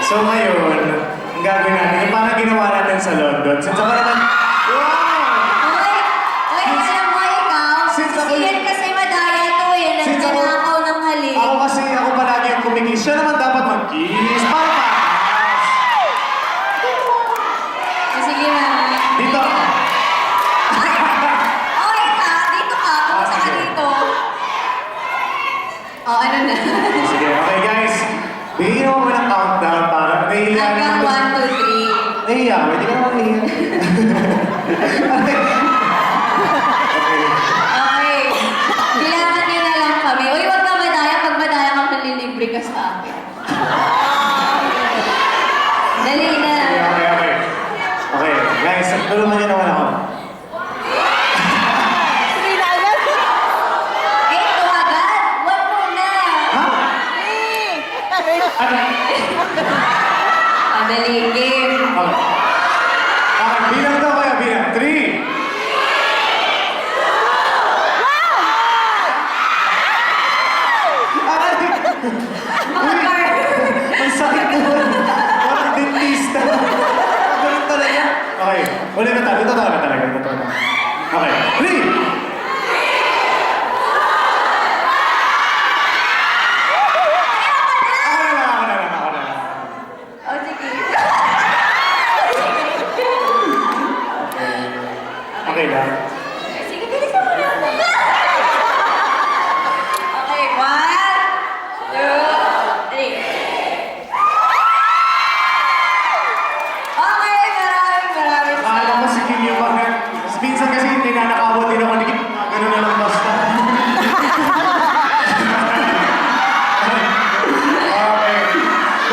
So ngayon, ang gagawin natin, yung parang ginawa natin sa London. Since ako naman, wow! Oy, alam mo ikaw, Since ako- si Ian kasi madaya to eh. Since ako- Nagnanakaw ng halik. Ako kasi, ako palagi yung kumikis. Siya naman dapat mag-kiss. Para patas. Sige na. Dito. Okay ka, dito ka. Pumunta ka sige. dito. Oh, ano na? Sige, okay guys. Bigyan mo ng countdown para nahihiya Hanggang naman. 1, 2, 3. Nahihiya ka, hindi ka naman nahihiya. Okay. Okay. Kailangan niyo na lang kami. Uy, wag ka madaya. Pag madaya ka, manlilibre ka sa akin. Dali na. Okay. Okay, guys, tulungan niyo naman ako. Eh, ito agad. Wag muna. Ha? Ano? Dali, game. Okay. Okay, bilang daw kaya, bilang. 3. Makakar. Ang sakit naman. Parang dentista. Ganun talaga. Okay, ulit na tayo. Totoo na talaga. Totoo na. Okay, 3. Ako na lang. Oh, sige. Okay lang. Sige, bilisan mo na. Okay, 1, 2, 3. Okay, maraming Akala ko si Kim yung mga... Minsan kasi hindi na nakawat din ako. Ganun na lang basta. Okay.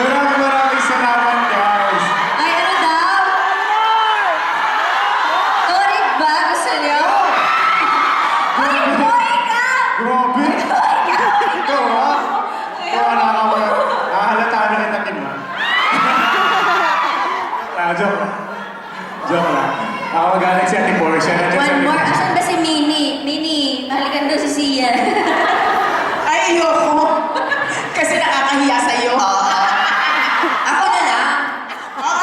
Maraming salamat, guys. Ay, ano daw? Tonic ba? Gusto niyo? Ay, boy ka! Grabe. Ikaw, ha? Ikaw, nakahalata na kita, Kim, ha? Joke. Joke lang. Ako magaling si Ate Portia. One more. Asan ba si Mini? Mini, nahalikan daw si Sia. Ay, ayoko. Kasi nakakahiya sa'yo. Ako na lang.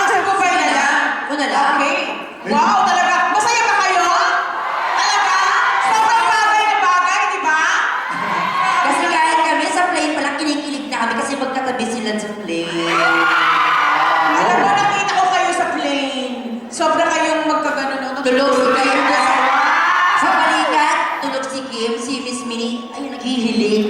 Sige ba na lang? Ako na lang. Okay. Wow, talaga. Masaya ba kayo? Talaga? Sobrang bagay na bagay, di ba? Kasi kahit kami sa plane, palang kinikilig na kami kasi magkatabi sila sa plane. Alam mo, nakita ko kayo sa plane. Sobra kayong magkaganon. Tulog kayo na sa balikat. Tulog si Kim, si Miss Minnie. Ay, naghihilig.